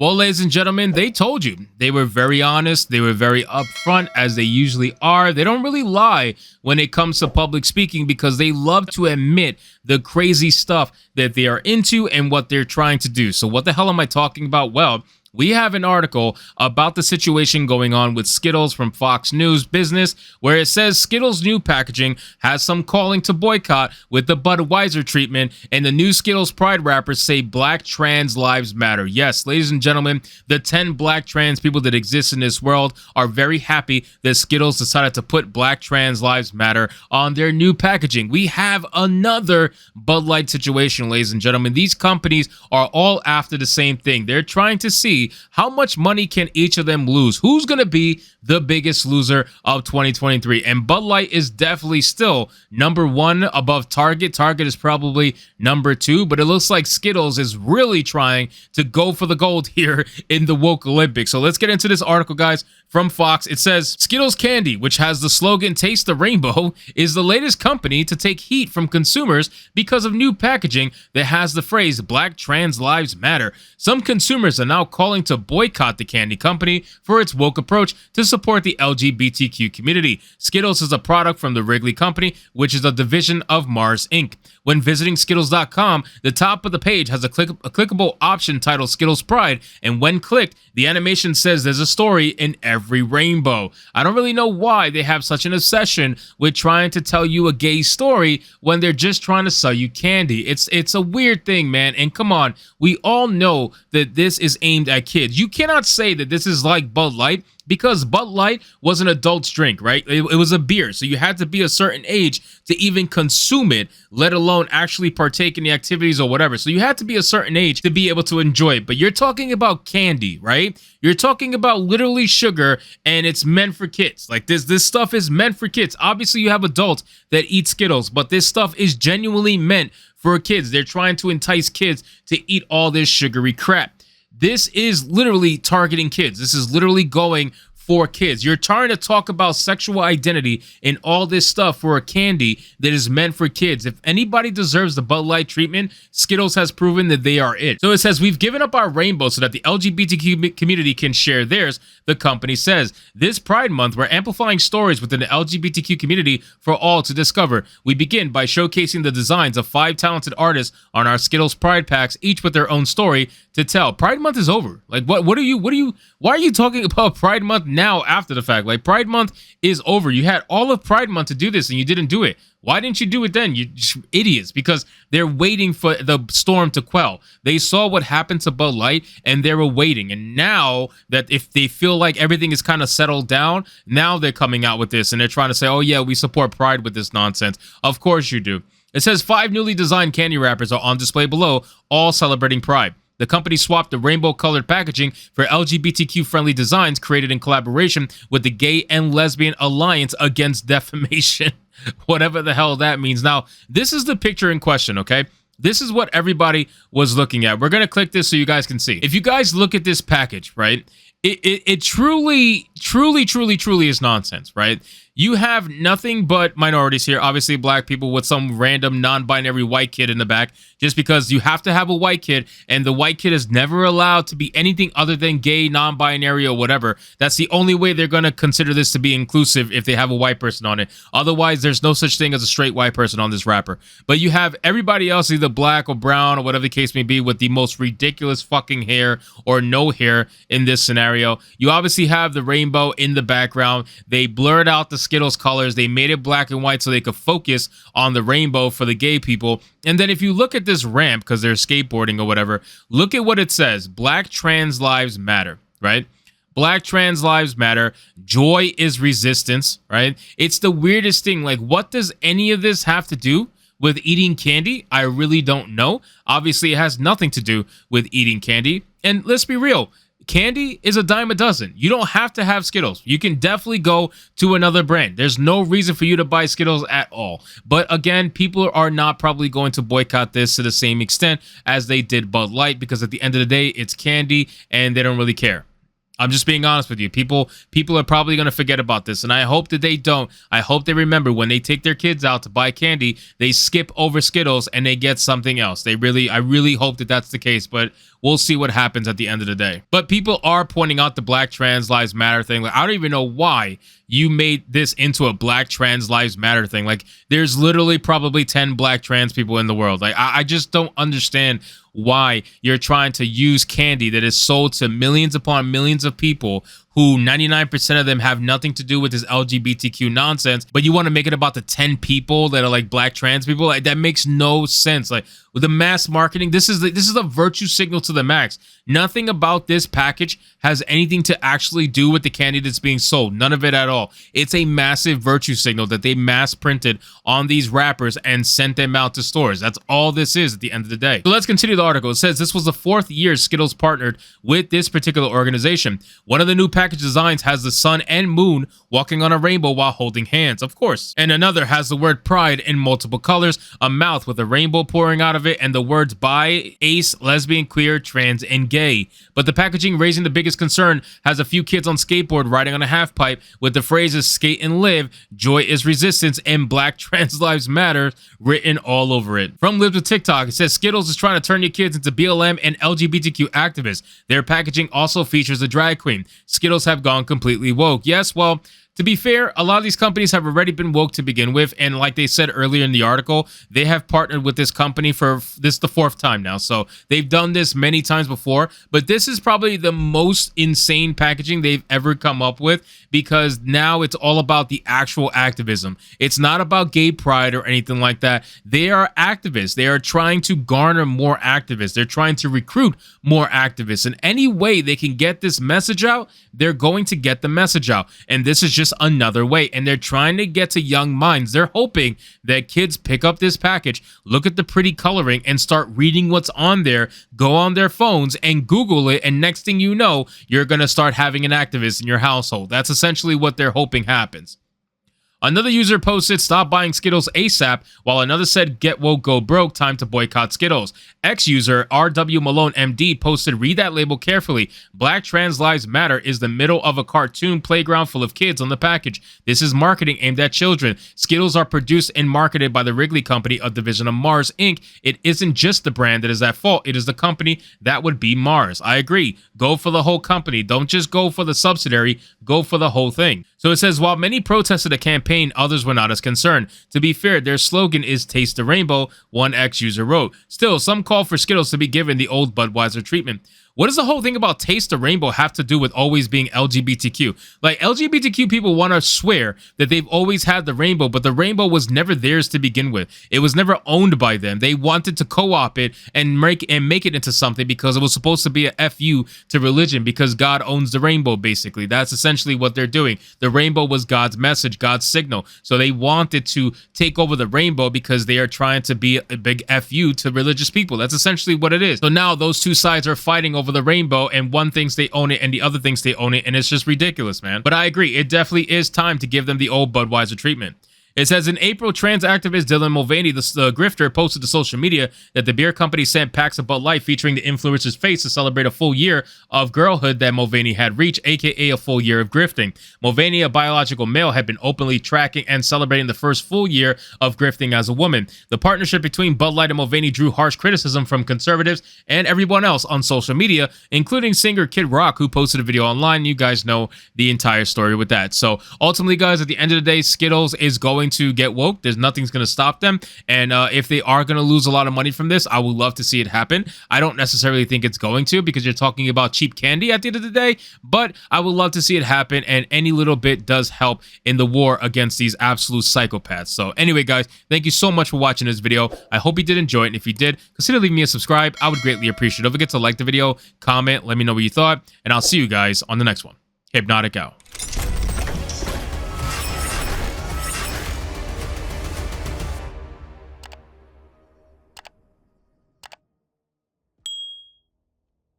Well, ladies and gentlemen, they told you. They were very honest. They were very upfront, as they usually are. They don't really lie when it comes to public speaking because they love to admit the crazy stuff that they are into and what they're trying to do. So what the hell am I talking about? Well, we have an article about the situation going on with Skittles from Fox News Business, where it says Skittles' new packaging has some calling to boycott with the Budweiser treatment, and the new Skittles Pride wrappers say Black trans lives matter. Yes, ladies and gentlemen, the 10 Black trans people that exist in this world are very happy that Skittles decided to put Black trans lives matter on their new packaging. We have another Bud Light situation, ladies and gentlemen. These companies are all after the same thing. They're trying to see how much money can each of them lose. Who's going to be the biggest loser of 2023? And Bud Light is definitely still number one above Target. Target is probably number two, but it looks like Skittles is really trying to go for the gold here in the woke Olympics. So let's get into this article, guys, from Fox. It says Skittles Candy, which has the slogan "Taste the Rainbow," is the latest company to take heat from consumers because of new packaging that has the phrase "Black trans lives matter." Some consumers are now calling to boycott the candy company for its woke approach to support the LGBTQ community. Skittles is a product from the Wrigley Company, which is a division of Mars Inc. When visiting Skittles.com, the top of the page has a clickable option titled Skittles Pride, and when clicked, the animation says there's a story in every rainbow. I don't really know why they have such an obsession with trying to tell you a gay story when they're just trying to sell you candy. It's a weird thing, man. And come on, we all know that this is aimed at kids. You cannot say that this is like Bud Light, because Bud Light was an adult's drink, right? It was a beer, so you had to be a certain age to even consume it, let alone actually partake in the activities or whatever. So you had to be a certain age to be able to enjoy it. But you're talking about candy, right? You're talking about literally sugar, and it's meant for kids. Like this stuff is meant for kids. Obviously, you have adults that eat Skittles, but this stuff is genuinely meant for kids. They're trying to entice kids to eat all this sugary crap. This is literally targeting kids. This is literally going for kids. You're trying to talk about sexual identity and all this stuff for a candy that is meant for kids. If anybody deserves the Bud Light treatment, Skittles has proven that they are it. So it says, we've given up our rainbow so that the LGBTQ community can share theirs, the company says. This Pride Month, we're amplifying stories within the LGBTQ community for all to discover. We begin by showcasing the designs of 5 talented artists on our Skittles Pride packs, each with their own story to tell. Pride Month is over. Like, why are you talking about Pride Month now after the fact? Like, Pride Month is over. You had all of Pride Month to do this and you didn't do it. Why didn't you do it then? You just idiots, because they're waiting for the storm to quell. They saw what happened to Bud Light and they were waiting. And now that if they feel like everything is kind of settled down, now they're coming out with this and they're trying to say, oh yeah, we support Pride with this nonsense. Of course you do. It says 5 newly designed candy wrappers are on display below, all celebrating Pride. The company swapped the rainbow-colored packaging for LGBTQ-friendly designs created in collaboration with the Gay and Lesbian Alliance Against Defamation. Whatever the hell that means. Now, this is the picture in question, okay? This is what everybody was looking at. We're going to click this so you guys can see. If you guys look at this package, right, it truly is nonsense, right? You have nothing but minorities here, obviously black people with some random non-binary white kid in the back, just because you have to have a white kid, and the white kid is never allowed to be anything other than gay, non-binary, or whatever. That's the only way they're going to consider this to be inclusive, if they have a white person on it. Otherwise, there's no such thing as a straight white person on this wrapper. But you have everybody else, either black or brown or whatever the case may be, with the most ridiculous fucking hair or no hair in this scenario. You obviously have the rainbow in the background. They blurred out the Skittles colors. They made it black and white so they could focus on the rainbow for the gay people. And then if you look at this ramp, because they're skateboarding or whatever, look at what it says. Black trans lives matter, right? Black trans lives matter. Joy is resistance, right? It's the weirdest thing. Like, what does any of this have to do with eating candy? I really don't know. Obviously, it has nothing to do with eating candy. And let's be real. Candy is a dime a dozen. You don't have to have Skittles. You can definitely go to another brand. There's no reason for you to buy Skittles at all. But again, people are not probably going to boycott this to the same extent as they did Bud Light, because at the end of the day, it's candy and they don't really care. I'm just being honest with you. People are probably going to forget about this, and I hope that they don't. I hope they remember when they take their kids out to buy candy, they skip over Skittles and they get something else. I really hope that that's the case, but we'll see what happens at the end of the day. But people are pointing out the Black Trans Lives Matter thing. Like, I don't even know why you made this into a Black Trans Lives Matter thing. Like, there's literally probably 10 Black trans people in the world. Like, I just don't understand why you're trying to use candy that is sold to millions upon millions of people who 99% of them have nothing to do with this LGBTQ nonsense, but you want to make it about the 10 people that are like Black trans people. Like, that makes no sense. Like, with the mass marketing, this is a virtue signal to the max. Nothing about this package has anything to actually do with the candy that's being sold. None of it at all. It's a massive virtue signal that they mass printed on these wrappers and sent them out to stores. That's all this is at the end of the day. So let's continue the article. It says this was the 4th year Skittles partnered with this particular organization. One of the new package designs has the sun and moon walking on a rainbow while holding hands, of course. And another has the word pride in multiple colors, a mouth with a rainbow pouring out of it, and the words bi, ace, lesbian, queer, trans, and gay. But the packaging raising the biggest concern has a few kids on skateboard riding on a half pipe with the phrases skate and live, joy is resistance, and Black Trans Lives Matter written all over it. From Libs of TikTok, it says Skittles is trying to turn your kids into BLM and LGBTQ activists. Their packaging also features a drag queen. Skittles have gone completely woke. Yes, well, to be fair, a lot of these companies have already been woke to begin with, and like they said earlier in the article, they have partnered with this company for this the 4th time now. So they've done this many times before, but this is probably the most insane packaging they've ever come up with, because now it's all about the actual activism. It's not about gay pride or anything like that. They are activists. They are trying to garner more activists. They're trying to recruit more activists. And any way they can get this message out, they're going to get the message out. And this is just another way. And they're trying to get to young minds. They're hoping that kids pick up this package, look at the pretty coloring, and start reading what's on there, go on their phones and Google it. And next thing you know, you're going to start having an activist in your household. That's essentially what they're hoping happens. Another user posted, stop buying Skittles ASAP, while another said, get woke, go broke, time to boycott Skittles. Ex-user RW Malone MD posted, read that label carefully. Black Trans Lives Matter is the middle of a cartoon playground full of kids on the package. This is marketing aimed at children. Skittles are produced and marketed by the Wrigley Company, a division of Mars Inc. It isn't just the brand that is at fault. It is the company that would be Mars. I agree. Go for the whole company. Don't just go for the subsidiary. Go for the whole thing. So it says, while many protested the campaign, others were not as concerned. To be fair, their slogan is Taste the Rainbow, one ex-user wrote. Still, some call for Skittles to be given the old Budweiser treatment. What does the whole thing about Taste the Rainbow have to do with always being LGBTQ? Like, LGBTQ people want to swear that they've always had the rainbow, but the rainbow was never theirs to begin with. It was never owned by them. They wanted to co-op it and make it into something because it was supposed to be a FU to religion, because God owns the rainbow, basically. That's essentially what they're doing. The rainbow was God's message, God's signal. So they wanted to take over the rainbow because they are trying to be a big FU to religious people. That's essentially what it is. So now those two sides are fighting over the rainbow, and one thinks they own it and the other thinks they own it, and it's just ridiculous, man. But I agree, it definitely is time to give them the old Budweiser treatment. It says, in April, trans activist Dylan Mulvaney, the grifter, posted to social media that the beer company sent packs of Bud Light featuring the influencer's face to celebrate a full year of girlhood that Mulvaney had reached, aka a full year of grifting. Mulvaney, a biological male, had been openly tracking and celebrating the first full year of grifting as a woman. The partnership between Bud Light and Mulvaney drew harsh criticism from conservatives and everyone else on social media, including singer Kid Rock, who posted a video online. You guys know the entire story with that. So ultimately, guys, at the end of the day, Skittles is going to get woke. There's nothing's going to stop them. And if they are going to lose a lot of money from this, I would love to see it happen. I don't necessarily think it's going to, because you're talking about cheap candy at the end of the day, but I would love to see it happen. And any little bit does help in the war against these absolute psychopaths. So anyway, guys, thank you so much for watching this video. I hope you did enjoy it. And if you did, consider leaving me a subscribe. I would greatly appreciate it. Don't forget to like the video, comment, let me know what you thought, and I'll see you guys on the next one. Hypnotic out.